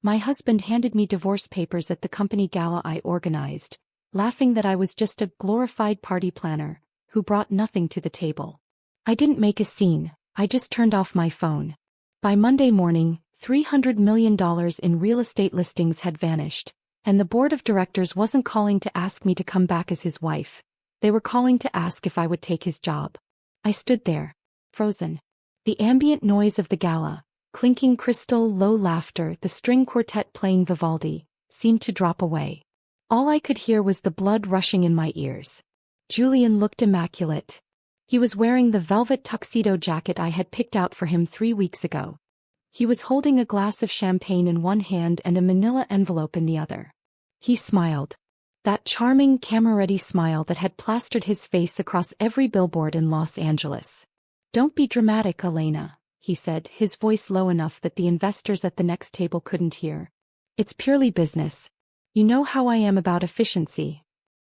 My husband handed me divorce papers at the company gala I organized, laughing that I was just a glorified party planner who brought nothing to the table. I didn't make a scene, I just turned off my phone. By Monday morning, $300 million in real estate listings had vanished, and the board of directors wasn't calling to ask me to come back as his wife. They were calling to ask if I would take his job. I stood there, frozen. The ambient noise of the gala, clinking crystal, low laughter, the string quartet playing Vivaldi, seemed to drop away. All I could hear was the blood rushing in my ears. Julian looked immaculate. He was wearing the velvet tuxedo jacket I had picked out for him 3 weeks ago. He was holding a glass of champagne in one hand and a manila envelope in the other. He smiled. That charming, camera-ready smile that had plastered his face across every billboard in Los Angeles. "Don't be dramatic, Elena," he said, his voice low enough that the investors at the next table couldn't hear. "It's purely business. You know how I am about efficiency."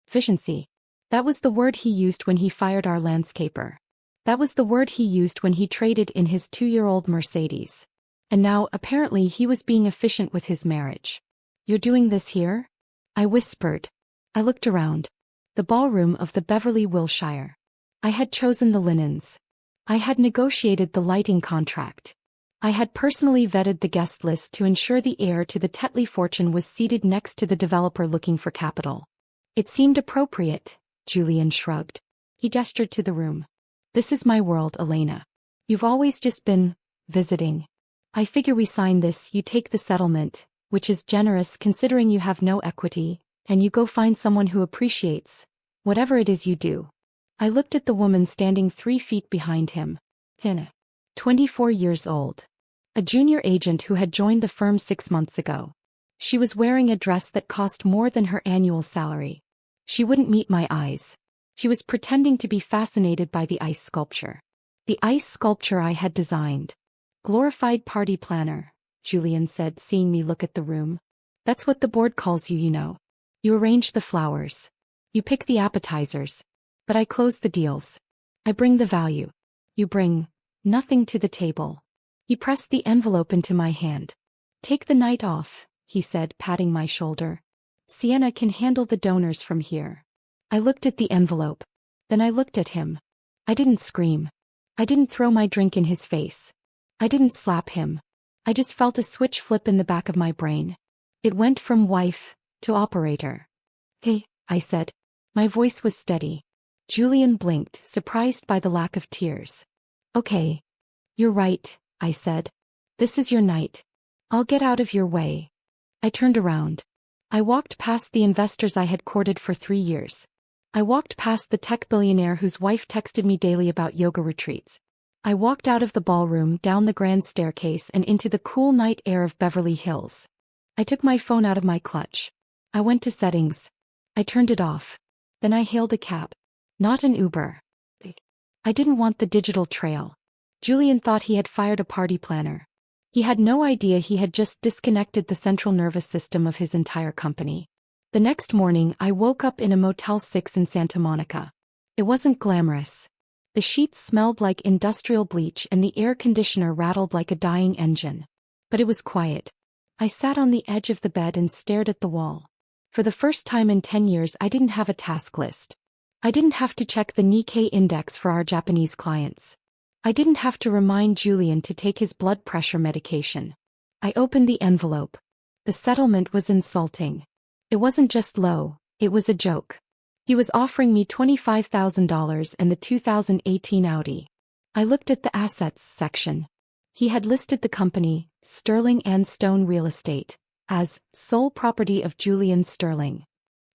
Efficiency. That was the word he used when he fired our landscaper. That was the word he used when he traded in his 2-year-old Mercedes. And now, apparently, he was being efficient with his marriage. "You're doing this here?" I whispered. I looked around. The ballroom of the Beverly Wilshire. I had chosen the linens. I had negotiated the lighting contract. I had personally vetted the guest list to ensure the heir to the Tetley fortune was seated next to the developer looking for capital. It seemed appropriate. Julian shrugged. He gestured to the room. "This is my world, Elena. You've always just been visiting. I figure we sign this, you take the settlement, which is generous considering you have no equity, and you go find someone who appreciates whatever it is you do." I looked at the woman standing 3 feet behind him. Thin. 24 years old. A junior agent who had joined the firm 6 months ago. She was wearing a dress that cost more than her annual salary. She wouldn't meet my eyes. She was pretending to be fascinated by the ice sculpture. The ice sculpture I had designed. "Glorified party planner," Julian said, seeing me look at the room. "That's what the board calls you, you know. You arrange the flowers. You pick the appetizers. But I close the deals. I bring the value. You bring nothing to the table." He pressed the envelope into my hand. "Take the night off," he said, patting my shoulder. "Sienna can handle the donors from here." I looked at the envelope. Then I looked at him. I didn't scream. I didn't throw my drink in his face. I didn't slap him. I just felt a switch flip in the back of my brain. It went from wife to operator. "Hey," I said. My voice was steady. Julian blinked, surprised by the lack of tears. "Okay. You're right," I said. "This is your night. I'll get out of your way." I turned around. I walked past the investors I had courted for 3 years. I walked past the tech billionaire whose wife texted me daily about yoga retreats. I walked out of the ballroom, down the grand staircase and into the cool night air of Beverly Hills. I took my phone out of my clutch. I went to settings. I turned it off. Then I hailed a cab. Not an Uber. I didn't want the digital trail. Julian thought he had fired a party planner. He had no idea he had just disconnected the central nervous system of his entire company. The next morning, I woke up in a Motel 6 in Santa Monica. It wasn't glamorous. The sheets smelled like industrial bleach and the air conditioner rattled like a dying engine. But it was quiet. I sat on the edge of the bed and stared at the wall. For the first time in 10 years, I didn't have a task list. I didn't have to check the Nikkei index for our Japanese clients. I didn't have to remind Julian to take his blood pressure medication. I opened the envelope. The settlement was insulting. It wasn't just low, it was a joke. He was offering me $25,000 and the 2018 Audi. I looked at the assets section. He had listed the company, Sterling and Stone Real Estate, as sole property of Julian Sterling.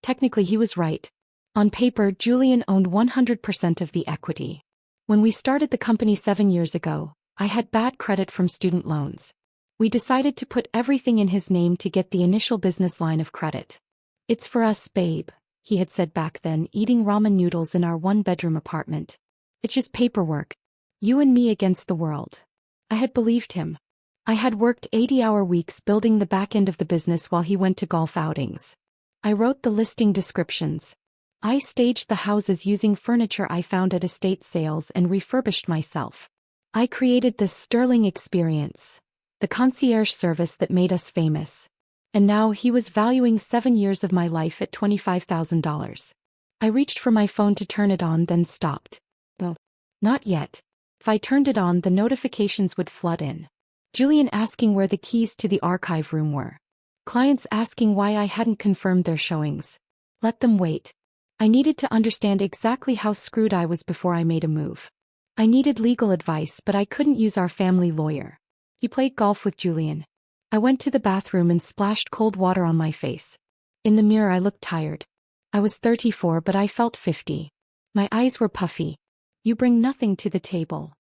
Technically he was right. On paper, Julian owned 100% of the equity. When we started the company 7 years ago, I had bad credit from student loans. We decided to put everything in his name to get the initial business line of credit. "It's for us, babe," he had said back then, eating ramen noodles in our 1-bedroom apartment. "It's just paperwork. You and me against the world." I had believed him. I had worked 80-hour weeks building the back end of the business while he went to golf outings. I wrote the listing descriptions. I staged the houses using furniture I found at estate sales and refurbished myself. I created this Sterling experience. the concierge service that made us famous. And now he was valuing 7 years of my life at $25,000. I reached for my phone to turn it on, then stopped. Oh, not yet. If I turned it on, the notifications would flood in. Julian asking where the keys to the archive room were. Clients asking why I hadn't confirmed their showings. Let them wait. I needed to understand exactly how screwed I was before I made a move. I needed legal advice, but I couldn't use our family lawyer. He played golf with Julian. I went to the bathroom and splashed cold water on my face. In the mirror I looked tired. I was 34, but I felt 50. My eyes were puffy. You bring nothing to the table.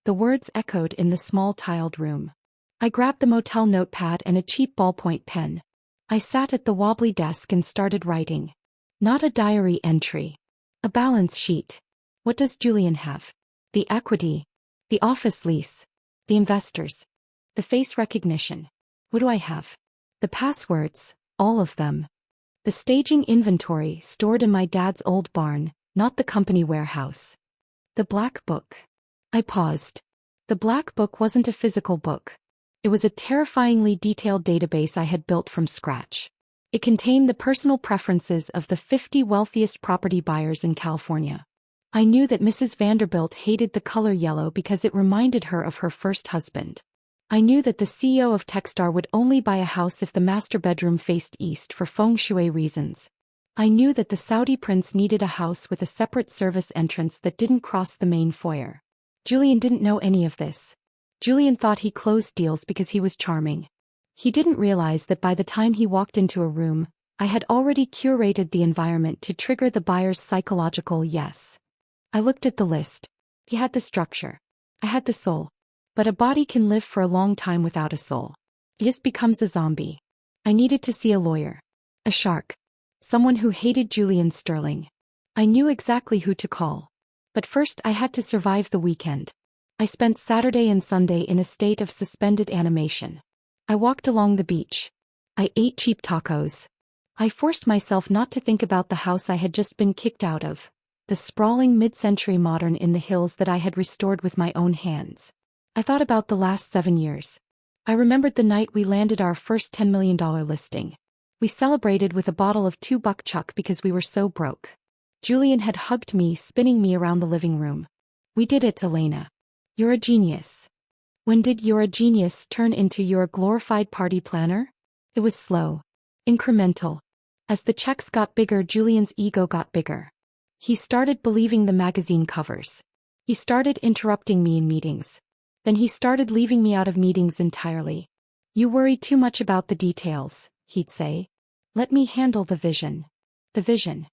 The words echoed in the small tiled room. I grabbed the motel notepad and a cheap ballpoint pen. I sat at the wobbly desk and started writing. Not a diary entry. A balance sheet. What does Julian have? The equity. The office lease. The investors. The face recognition. What do I have? The passwords, all of them. The staging inventory stored in my dad's old barn, not the company warehouse. The black book. I paused. The black book wasn't a physical book. It was a terrifyingly detailed database I had built from scratch. It contained the personal preferences of the 50 wealthiest property buyers in California. I knew that Mrs. Vanderbilt hated the color yellow because it reminded her of her first husband. I knew that the CEO of Techstar would only buy a house if the master bedroom faced east for feng shui reasons. I knew that the Saudi prince needed a house with a separate service entrance that didn't cross the main foyer. Julian didn't know any of this. Julian thought he closed deals because he was charming. He didn't realize that by the time he walked into a room, I had already curated the environment to trigger the buyer's psychological yes. I looked at the list. He had the structure. I had the soul. But a body can live for a long time without a soul. It just becomes a zombie. I needed to see a lawyer. A shark. Someone who hated Julian Sterling. I knew exactly who to call. But first I had to survive the weekend. I spent Saturday and Sunday in a state of suspended animation. I walked along the beach. I ate cheap tacos. I forced myself not to think about the house I had just been kicked out of, the sprawling mid-century modern in the hills that I had restored with my own hands. I thought about the last 7 years. I remembered the night we landed our first $10 million listing. We celebrated with a bottle of 2 buck chuck because we were so broke. Julian had hugged me, spinning me around the living room. We did it, Elena. You're a genius. When did "you're a genius" turn into "you're a glorified party planner"? It was slow. Incremental. As the checks got bigger, Julian's ego got bigger. He started believing the magazine covers. He started interrupting me in meetings. Then he started leaving me out of meetings entirely. You worry too much about the details, he'd say. Let me handle the vision. The vision.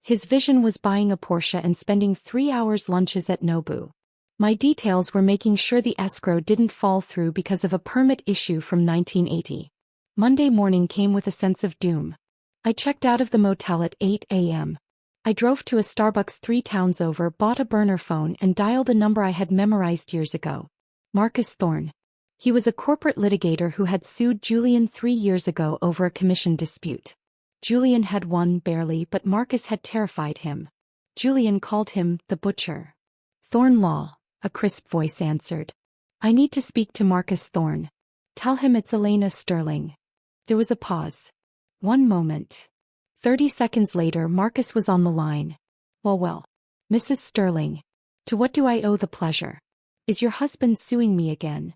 His vision was buying a Porsche and spending 3 hours lunches at Nobu. My details were making sure the escrow didn't fall through because of a permit issue from 1980. Monday morning came with a sense of doom. I checked out of the motel at 8 a.m. I drove to a Starbucks 3 towns over, bought a burner phone and dialed a number I had memorized years ago. Marcus Thorne. He was a corporate litigator who had sued Julian 3 years ago over a commission dispute. Julian had won barely, but Marcus had terrified him. Julian called him the Butcher. Thorne Law, a crisp voice answered. I need to speak to Marcus Thorne. Tell him it's Elena Sterling. There was a pause. 1 moment. 30 seconds later, Marcus was on the line. Well, Mrs. Sterling. To what do I owe the pleasure? Is your husband suing me again?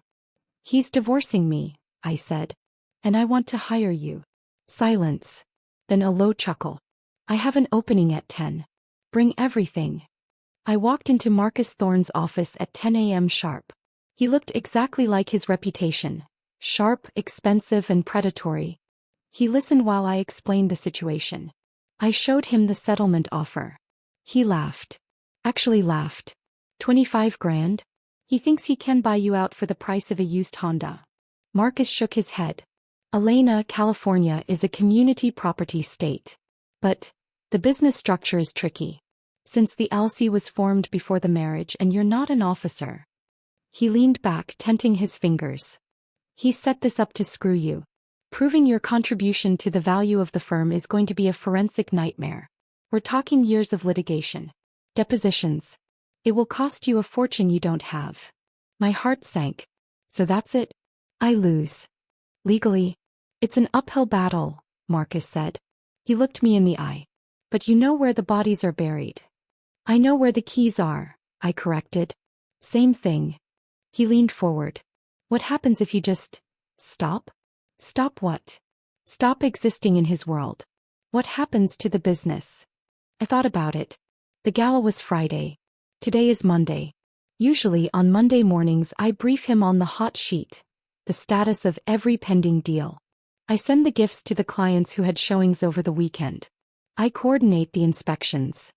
He's divorcing me, I said. And I want to hire you. Silence. Then a low chuckle. I have an opening at 10. Bring everything. I walked into Marcus Thorne's office at 10 a.m. sharp. He looked exactly like his reputation. Sharp, expensive, and predatory. He listened while I explained the situation. I showed him the settlement offer. He laughed. Actually laughed. 25 grand? He thinks he can buy you out for the price of a used Honda. Marcus shook his head. Elena, California is a community property state. But the business structure is tricky. Since the LC was formed before the marriage and you're not an officer. He leaned back, tenting his fingers. He set this up to screw you. Proving your contribution to the value of the firm is going to be a forensic nightmare. We're talking years of litigation. Depositions. It will cost you a fortune you don't have. My heart sank. So that's it? I lose. Legally. It's an uphill battle, Marcus said. He looked me in the eye. But you know where the bodies are buried. I know where the keys are, I corrected. Same thing. He leaned forward. What happens if you just stop? Stop what? Stop existing in his world. What happens to the business? I thought about it. The gala was Friday. Today is Monday. Usually on Monday mornings I brief him on the hot sheet, the status of every pending deal. I send the gifts to the clients who had showings over the weekend. I coordinate the inspections.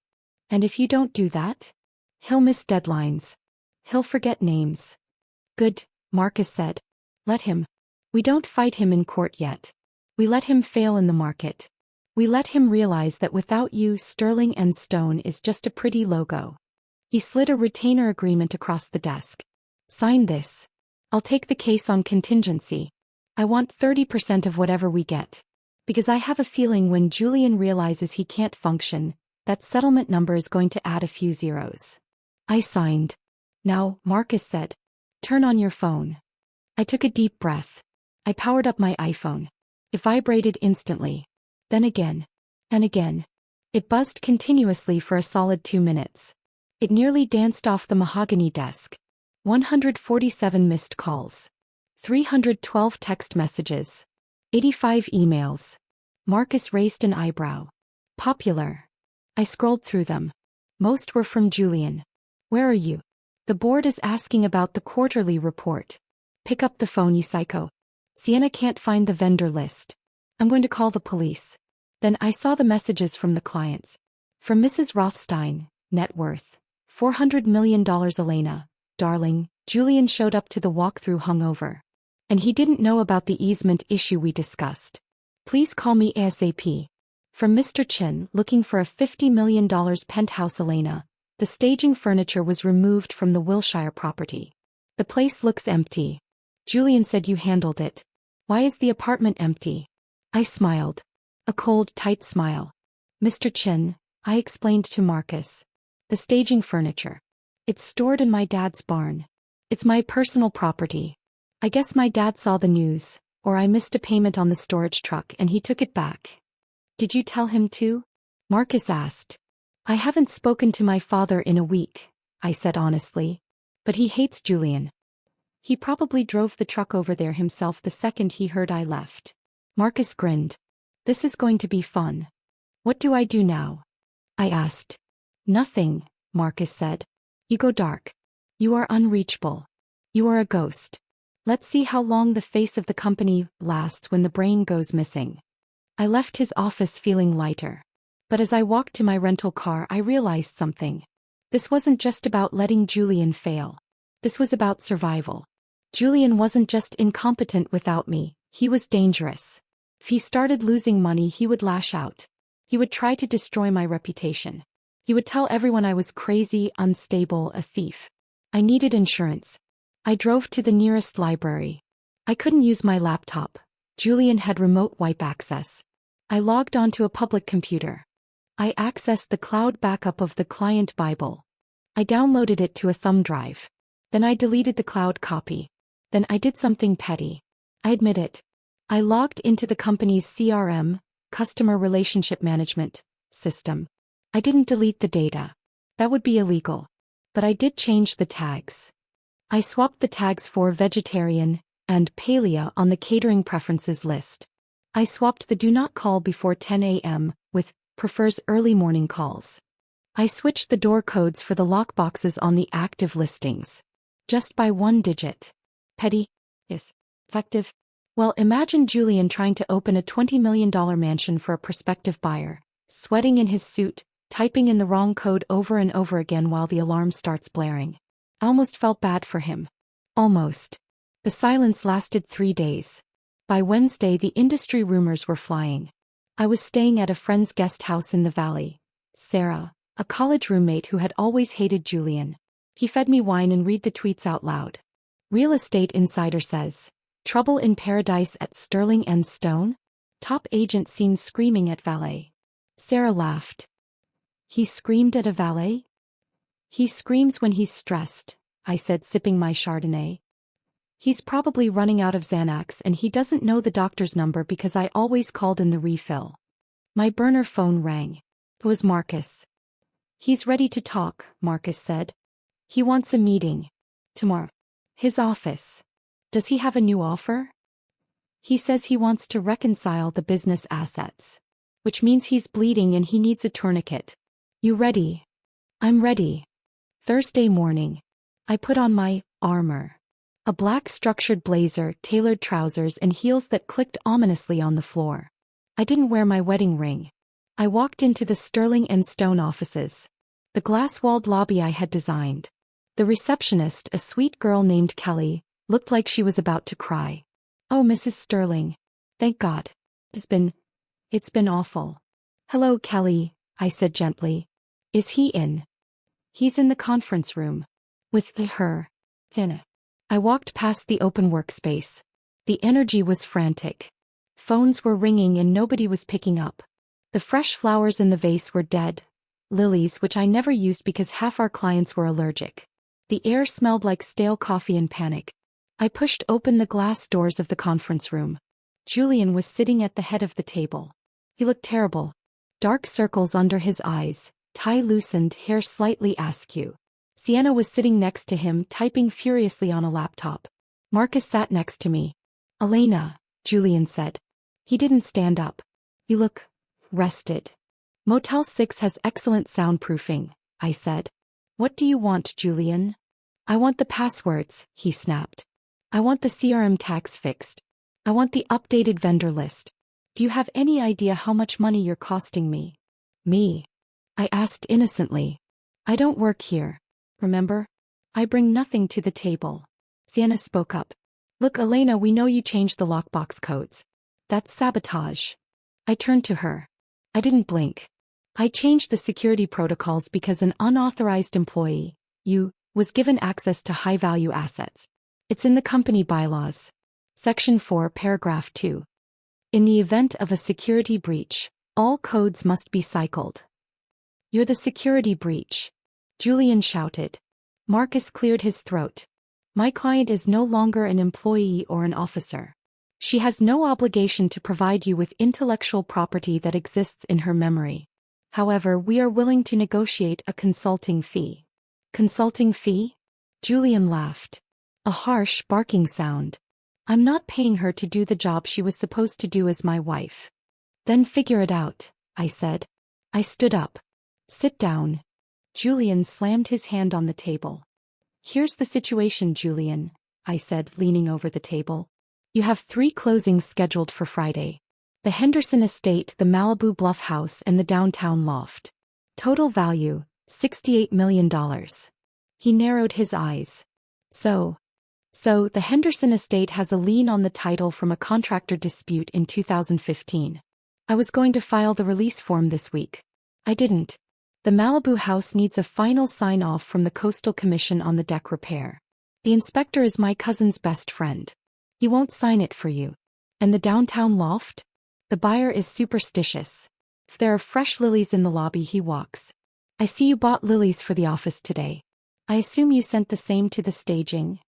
And if you don't do that? He'll miss deadlines. He'll forget names. Good, Marcus said. Let him. We don't fight him in court yet. We let him fail in the market. We let him realize that without you, Sterling and Stone is just a pretty logo. He slid a retainer agreement across the desk. Sign this. I'll take the case on contingency. I want 30% of whatever we get. Because I have a feeling when Julian realizes he can't function, that settlement number is going to add a few zeros. I signed. Now, Marcus said, turn on your phone. I took a deep breath. I powered up my iPhone. It vibrated instantly. Then again. And again. It buzzed continuously for a solid 2 minutes. It nearly danced off the mahogany desk. 147 missed calls. 312 text messages. 85 emails. Marcus raised an eyebrow. Popular. I scrolled through them. Most were from Julian. Where are you? The board is asking about the quarterly report. Pick up the phone, you psycho. Sienna can't find the vendor list. I'm going to call the police. Then I saw the messages from the clients. From Mrs. Rothstein, net worth $400 million. Elena, darling, Julian showed up to the walkthrough hungover. And he didn't know about the easement issue we discussed. Please call me ASAP. From Mr. Chin, looking for a $50 million penthouse. Elena, the staging furniture was removed from the Wilshire property. The place looks empty. Julian said you handled it. Why is the apartment empty? I smiled. A cold, tight smile. Mr. Chin, I explained to Marcus. The staging furniture. It's stored in my dad's barn. It's my personal property. I guess my dad saw the news, or I missed a payment on the storage truck and he took it back. Did you tell him too? Marcus asked. I haven't spoken to my father in a week, I said honestly. But he hates Julian. He probably drove the truck over there himself the second he heard I left. Marcus grinned. This is going to be fun. What do I do now? I asked. Nothing, Marcus said. You go dark. You are unreachable. You are a ghost. Let's see how long the face of the company lasts when the brain goes missing. I left his office feeling lighter. But as I walked to my rental car, I realized something. This wasn't just about letting Julian fail. This was about survival. Julian wasn't just incompetent without me, he was dangerous. If he started losing money, he would lash out. He would try to destroy my reputation. He would tell everyone I was crazy, unstable, a thief. I needed insurance. I drove to the nearest library. I couldn't use my laptop. Julian had remote wipe access. I logged onto a public computer. I accessed the cloud backup of the client Bible. I downloaded it to a thumb drive. Then I deleted the cloud copy. Then I did something petty. I admit it. I logged into the company's CRM, Customer Relationship Management, system. I didn't delete the data. That would be illegal. But I did change the tags. I swapped the tags for vegetarian and paleo on the catering preferences list. I swapped the do not call before 10 a.m. with prefers early morning calls. I switched the door codes for the lockboxes on the active listings. Just by 1 digit. Petty? Yes. Effective? Well, imagine Julian trying to open a $20 million mansion for a prospective buyer, sweating in his suit, typing in the wrong code over and over again while the alarm starts blaring. I almost felt bad for him. Almost. The silence lasted 3 days. By Wednesday, the industry rumors were flying. I was staying at a friend's guest house in the valley. Sarah, a college roommate who had always hated Julian. He fed me wine and read the tweets out loud. Real Estate Insider says, trouble in paradise at Sterling and Stone? Top agent seen screaming at valet. Sarah laughed. He screamed at a valet? He screams when he's stressed, I said, sipping my Chardonnay. He's probably running out of Xanax and he doesn't know the doctor's number because I always called in the refill. My burner phone rang. It was Marcus. He's ready to talk, Marcus said. He wants a meeting. Tomorrow. His office. Does he have a new offer? He says he wants to reconcile the business assets. Which means he's bleeding and he needs a tourniquet. You ready? I'm ready. Thursday morning. I put on my armor. A black structured blazer, tailored trousers and heels that clicked ominously on the floor. I didn't wear my wedding ring. I walked into the Sterling and Stone offices. The glass-walled lobby I had designed. The receptionist, a sweet girl named Kelly, looked like she was about to cry. Oh, Mrs. Sterling. Thank God. It's been awful. Hello, Kelly, I said gently. Is he in? He's in the conference room. With her. Tina. I walked past the open workspace. The energy was frantic. Phones were ringing and nobody was picking up. The fresh flowers in the vase were dead. Lilies, which I never used because half our clients were allergic. The air smelled like stale coffee and panic. I pushed open the glass doors of the conference room. Julian was sitting at the head of the table. He looked terrible. Dark circles under his eyes, tie loosened, hair slightly askew. Sienna was sitting next to him, typing furiously on a laptop. Marcus sat next to me. Elena, Julian said. He didn't stand up. You look rested. Motel 6 has excellent soundproofing, I said. What do you want, Julian? I want the passwords, he snapped. I want the CRM tags fixed. I want the updated vendor list. Do you have any idea how much money you're costing me? Me? I asked innocently. I don't work here. Remember? I bring nothing to the table. Sienna spoke up. Look, Elena, we know you changed the lockbox codes. That's sabotage. I turned to her. I didn't blink. I changed the security protocols because an unauthorized employee, you, was given access to high-value assets. It's in the company bylaws. Section 4, paragraph 2. In the event of a security breach, all codes must be cycled. You're the security breach. Julian shouted. Marcus cleared his throat. My client is no longer an employee or an officer. She has no obligation to provide you with intellectual property that exists in her memory. However, we are willing to negotiate a consulting fee. Consulting fee? Julian laughed. A harsh, barking sound. I'm not paying her to do the job she was supposed to do as my wife. Then figure it out, I said. I stood up. Sit down. Julian slammed his hand on the table. Here's the situation, Julian, I said, leaning over the table. You have 3 closings scheduled for Friday. The Henderson Estate, the Malibu Bluff House, and the downtown loft. Total value, $68 million. He narrowed his eyes. So the Henderson Estate has a lien on the title from a contractor dispute in 2015. I was going to file the release form this week. I didn't. The Malibu house needs a final sign-off from the Coastal Commission on the deck repair. The inspector is my cousin's best friend. He won't sign it for you. And the downtown loft? The buyer is superstitious. If there are fresh lilies in the lobby, he walks. I see you bought lilies for the office today. I assume you sent the same to the staging?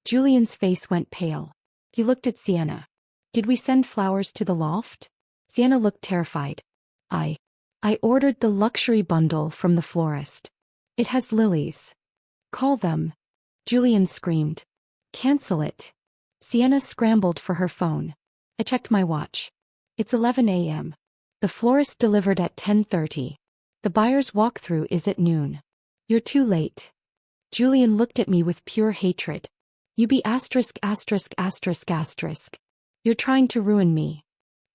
Julian's face went pale. He looked at Sienna. Did we send flowers to the loft? Sienna looked terrified. I ordered the luxury bundle from the florist. It has lilies. Call them. Julian screamed. Cancel it. Sienna scrambled for her phone. I checked my watch. It's 11 a.m. The florist delivered at 10:30. The buyer's walkthrough is at noon. You're too late. Julian looked at me with pure hatred. You be asterisk asterisk asterisk asterisk. You're trying to ruin me.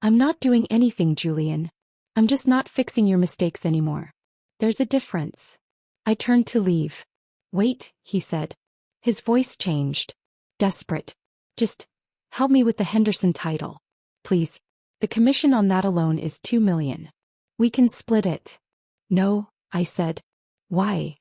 I'm not doing anything, Julian. I'm just not fixing your mistakes anymore. There's a difference. I turned to leave. Wait, he said. His voice changed. Desperate. Just help me with the Henderson title. Please. The commission on that alone is $2 million. We can split it. No, I said. Why?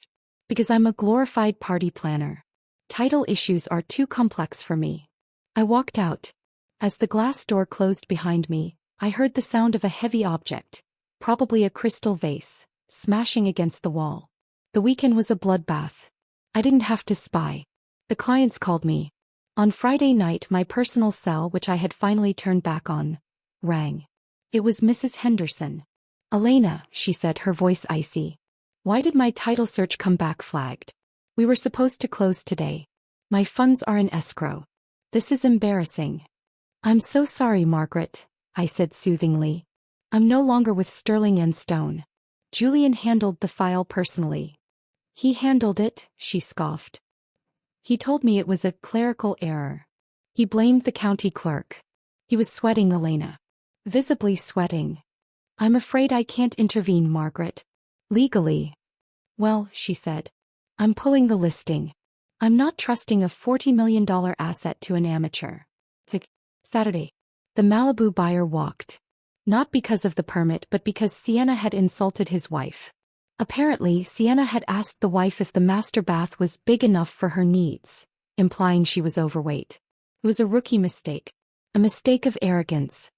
Because I'm a glorified party planner. Title issues are too complex for me. I walked out. As the glass door closed behind me, I heard the sound of a heavy object, probably a crystal vase, smashing against the wall. The weekend was a bloodbath. I didn't have to spy. The clients called me. On Friday night my personal cell, which I had finally turned back on, rang. It was Mrs. Henderson. "Elena," she said, her voice icy. "Why did my title search come back flagged? We were supposed to close today. My funds are in escrow. This is embarrassing." "I'm so sorry, Margaret," I said soothingly. "I'm no longer with Sterling and Stone. Julian handled the file personally." "He handled it," she scoffed. "He told me it was a clerical error. He blamed the county clerk. He was sweating, Elena. Visibly sweating. I'm afraid I can't intervene, Margaret. Legally." "Well," she said, "I'm pulling the listing. I'm not trusting a $40 million asset to an amateur." Saturday. The Malibu buyer walked. Not because of the permit but because Sienna had insulted his wife. Apparently, Sienna had asked the wife if the master bath was big enough for her needs, implying she was overweight. It was a rookie mistake. A mistake of arrogance.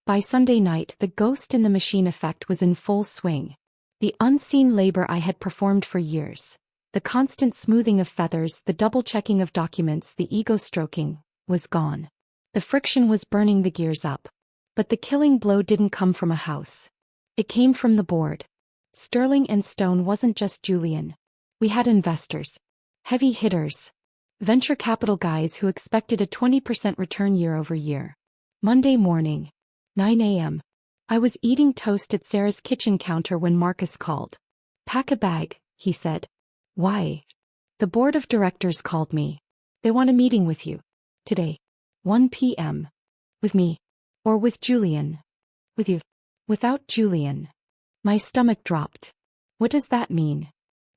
By Sunday night, the ghost in the machine effect was in full swing. The unseen labor I had performed for years, the constant smoothing of feathers, the double-checking of documents, the ego-stroking, was gone. The friction was burning the gears up. But the killing blow didn't come from a house. It came from the board. Sterling and Stone wasn't just Julian. We had investors. Heavy hitters. Venture capital guys who expected a 20% return year over year. Monday morning. 9 a.m. I was eating toast at Sarah's kitchen counter when Marcus called. "Pack a bag," he said. "Why?" "The board of directors called me. They want a meeting with you. Today. 1 p.m. With me. Or with Julian." "With you." "Without Julian." My stomach dropped. "What does that mean?"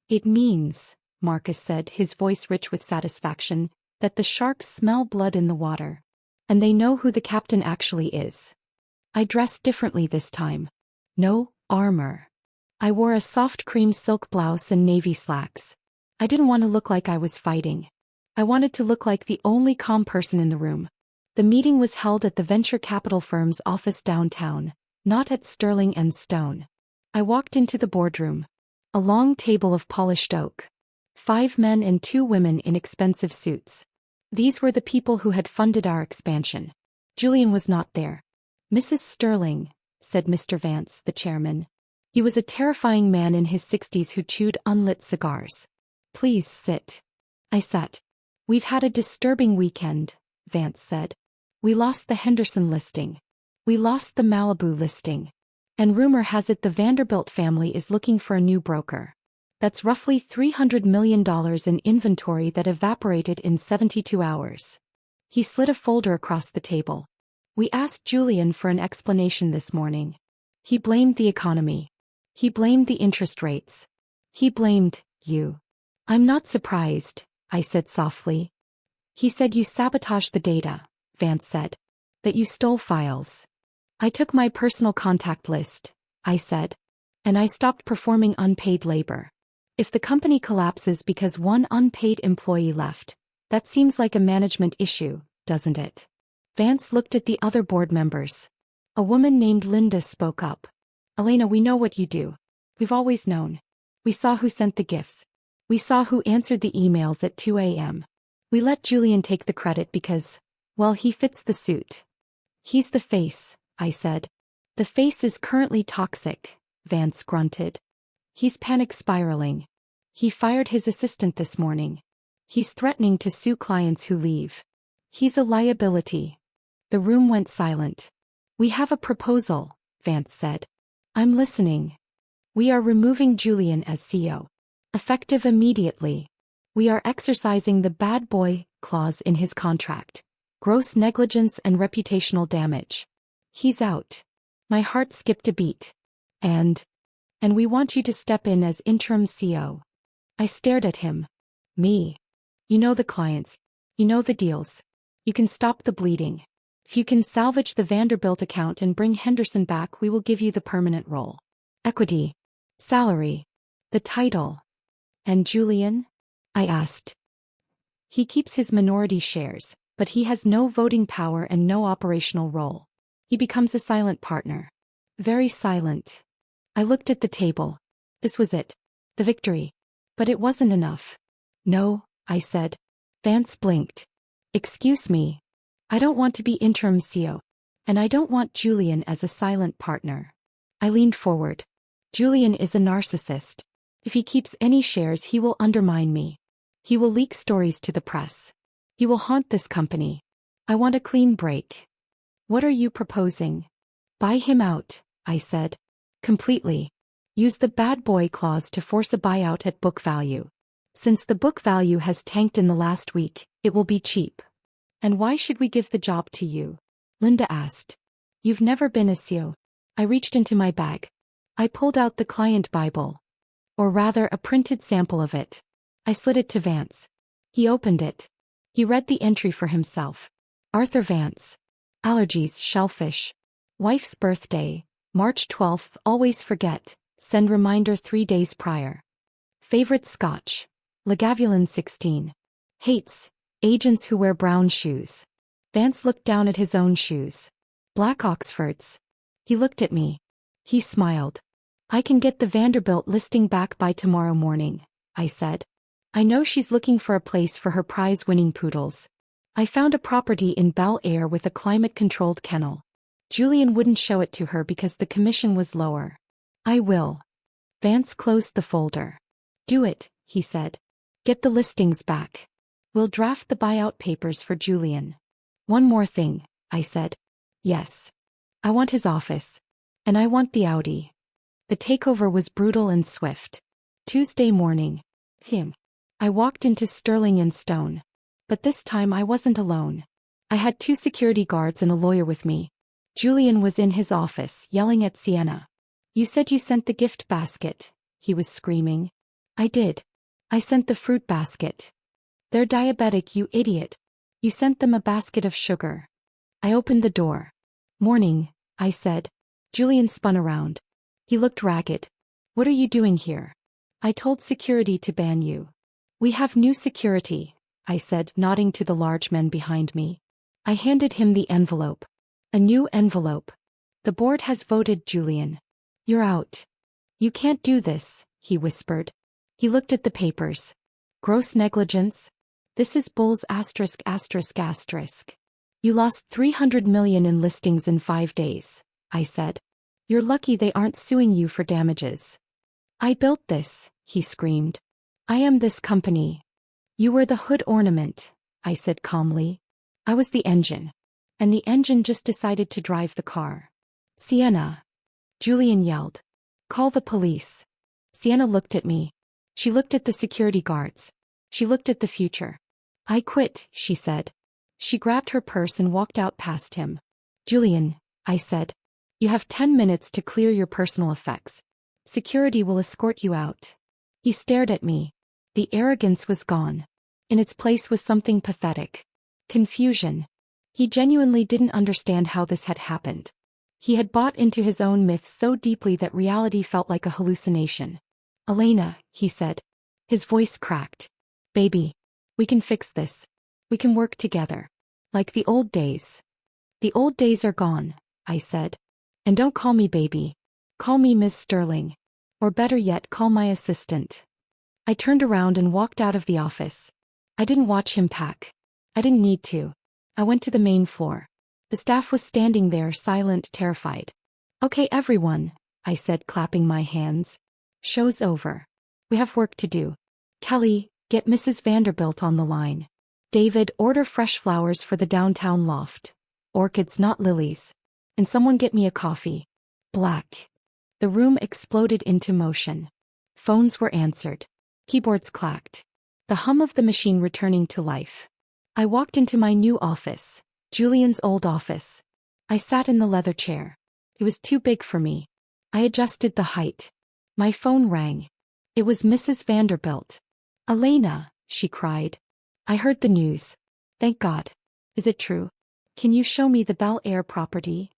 "It means," Marcus said, his voice rich with satisfaction, "that the sharks smell blood in the water. And they know who the captain actually is." I dressed differently this time. No armor. I wore a soft cream silk blouse and navy slacks. I didn't want to look like I was fighting. I wanted to look like the only calm person in the room. The meeting was held at the venture capital firm's office downtown, not at Sterling and Stone. I walked into the boardroom. A long table of polished oak. 5 men and 2 women in expensive suits. These were the people who had funded our expansion. Julian was not there. "Mrs. Sterling," said Mr. Vance, the chairman. He was a terrifying man in his 60s who chewed unlit cigars. "Please sit." I sat. "We've had a disturbing weekend," Vance said. "We lost the Henderson listing. We lost the Malibu listing. And rumor has it the Vanderbilt family is looking for a new broker. That's roughly $300 million in inventory that evaporated in 72 hours. He slid a folder across the table. "We asked Julian for an explanation this morning. He blamed the economy. He blamed the interest rates. He blamed you." "I'm not surprised," I said softly. "He said you sabotaged the data," Vance said. "That you stole files." "I took my personal contact list," I said. "And I stopped performing unpaid labor. If the company collapses because one unpaid employee left, that seems like a management issue, doesn't it?" Vance looked at the other board members. A woman named Linda spoke up. "Elena, we know what you do. We've always known. We saw who sent the gifts. We saw who answered the emails at 2 a.m. We let Julian take the credit because, well, he fits the suit. He's the face," I said. "The face is currently toxic," Vance grunted. "He's panic spiraling. He fired his assistant this morning. He's threatening to sue clients who leave. He's a liability." The room went silent. "We have a proposal," Vance said. "I'm listening. We are removing Julian as CEO. Effective immediately. We are exercising the bad boy clause in his contract. Gross negligence and reputational damage. He's out." My heart skipped a beat. And we want you to step in as interim CEO." I stared at him. "Me? You know the clients. You know the deals. You can stop the bleeding. If you can salvage the Vanderbilt account and bring Henderson back, we will give you the permanent role. Equity. Salary. The title." "And Julian?" I asked. "He keeps his minority shares, but he has no voting power and no operational role. He becomes a silent partner. Very silent." I looked at the table. This was it. The victory. But it wasn't enough. "No," I said. Vance blinked. Excuse me. I don't want to be interim CEO. And I don't want Julian as a silent partner. I leaned forward. Julian is a narcissist. If he keeps any shares, he will undermine me. He will leak stories to the press. He will haunt this company. I want a clean break. What are you proposing? Buy him out, I said. Completely. Use the bad boy clause to force a buyout at book value. Since the book value has tanked in the last week, it will be cheap. And why should we give the job to you? Linda asked. You've never been a CEO. I reached into my bag. I pulled out the client Bible. Or rather, a printed sample of it. I slid it to Vance. He opened it. He read the entry for himself. Arthur Vance. Allergies, shellfish. Wife's birthday, March 12th, always forget, send reminder 3 days prior. Favorite scotch, Lagavulin 16. Hates, agents who wear brown shoes. Vance looked down at his own shoes. Black Oxfords. He looked at me. He smiled. I can get the Vanderbilt listing back by tomorrow morning, I said. I know she's looking for a place for her prize-winning poodles. I found a property in Bel Air with a climate-controlled kennel. Julian wouldn't show it to her because the commission was lower. I will. Vance closed the folder. Do it, he said. Get the listings back. We'll draft the buyout papers for Julian. One more thing, I said. Yes. I want his office. And I want the Audi. The takeover was brutal and swift. Tuesday morning. I walked into Sterling and Stone. But this time I wasn't alone. I had 2 security guards and a lawyer with me. Julian was in his office, yelling at Sienna. You said you sent the gift basket, he was screaming. I did. I sent the fruit basket. They're diabetic, you idiot. You sent them a basket of sugar. I opened the door. Morning, I said. Julian spun around. He looked ragged. What are you doing here? I told security to ban you. We have new security, I said, nodding to the large men behind me. I handed him the envelope. A new envelope. The board has voted, Julian. You're out. You can't do this, he whispered. He looked at the papers. Gross negligence? This is bulls asterisk asterisk asterisk. You lost 300 million in listings in 5 days, I said. You're lucky they aren't suing you for damages. I built this, he screamed. I am this company. You were the hood ornament, I said calmly. I was the engine. And the engine just decided to drive the car. Sienna. Julian yelled. Call the police. Sienna looked at me. She looked at the security guards. She looked at the future. I quit, she said. She grabbed her purse and walked out past him. Julian, I said. You have 10 minutes to clear your personal effects. Security will escort you out. He stared at me. The arrogance was gone. In its place was something pathetic. Confusion. He genuinely didn't understand how this had happened. He had bought into his own myth so deeply that reality felt like a hallucination. Elena, he said. His voice cracked. Baby. We can fix this. We can work together. Like the old days. The old days are gone, I said. And don't call me baby. Call me Ms. Sterling. Or better yet, call my assistant. I turned around and walked out of the office. I didn't watch him pack. I didn't need to. I went to the main floor. The staff was standing there, silent, terrified. Okay, everyone, I said, clapping my hands. Show's over. We have work to do. Kelly, get Mrs. Vanderbilt on the line. David, order fresh flowers for the downtown loft. Orchids, not lilies. And someone get me a coffee. Black. The room exploded into motion. Phones were answered. Keyboards clacked. The hum of the machine returning to life. I walked into my new office, Julian's old office. I sat in the leather chair. It was too big for me. I adjusted the height. My phone rang. It was Mrs. Vanderbilt. Elena, she cried. I heard the news. Thank God. Is it true? Can you show me the Bel Air property?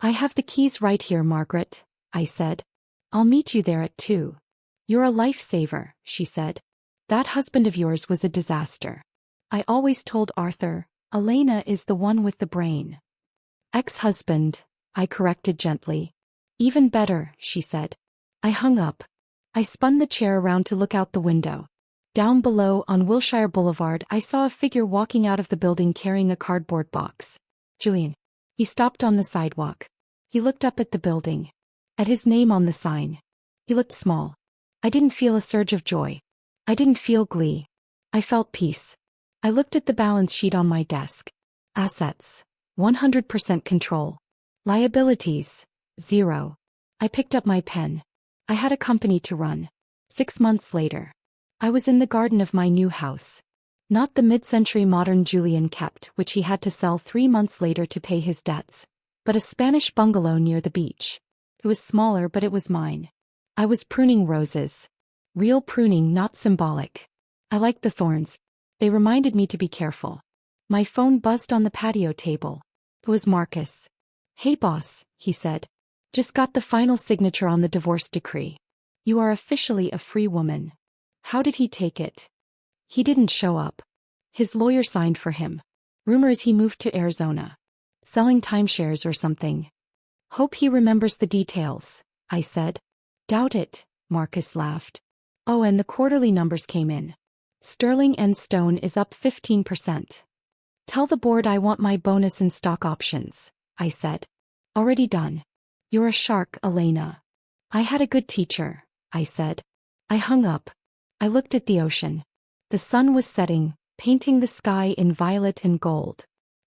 I have the keys right here, Margaret, I said. I'll meet you there at 2. You're a lifesaver, she said. That husband of yours was a disaster. I always told Arthur, Elena is the one with the brain. Ex-husband, I corrected gently. Even better, she said. I hung up. I spun the chair around to look out the window. Down below on Wilshire Boulevard, I saw a figure walking out of the building carrying a cardboard box. Julian. He stopped on the sidewalk. He looked up at the building. At his name on the sign. He looked small. I didn't feel a surge of joy. I didn't feel glee. I felt peace. I looked at the balance sheet on my desk. Assets. 100% control. Liabilities. 0. I picked up my pen. I had a company to run. 6 months later. I was in the garden of my new house. Not the mid-century modern Julian kept, which he had to sell 3 months later to pay his debts, but a Spanish bungalow near the beach. It was smaller, but it was mine. I was pruning roses. Real pruning, not symbolic. I liked the thorns. They reminded me to be careful. My phone buzzed on the patio table. It was Marcus. "Hey boss," he said. "Just got the final signature on the divorce decree. You are officially a free woman." How did he take it? He didn't show up. His lawyer signed for him. Rumor is he moved to Arizona. Selling timeshares or something. Hope he remembers the details, I said. Doubt it, Marcus laughed. Oh, and the quarterly numbers came in. Sterling and Stone is up 15%. Tell the board I want my bonus and stock options, I said. Already done. You're a shark, Elena. I had a good teacher, I said. I hung up. I looked at the ocean. The sun was setting, painting the sky in violet and gold.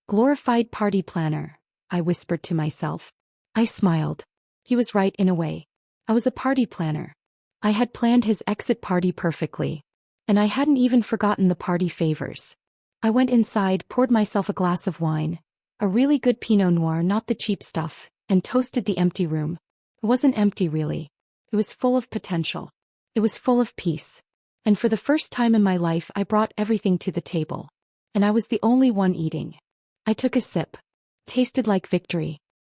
Glorified party planner, I whispered to myself. I smiled. He was right in a way. I was a party planner. I had planned his exit party perfectly. And I hadn't even forgotten the party favors. I went inside, poured myself a glass of wine, a really good Pinot Noir, not the cheap stuff, and toasted the empty room. It wasn't empty really. It was full of potential. It was full of peace. And for the first time in my life I brought everything to the table. And I was the only one eating. I took a sip. Tasted like victory.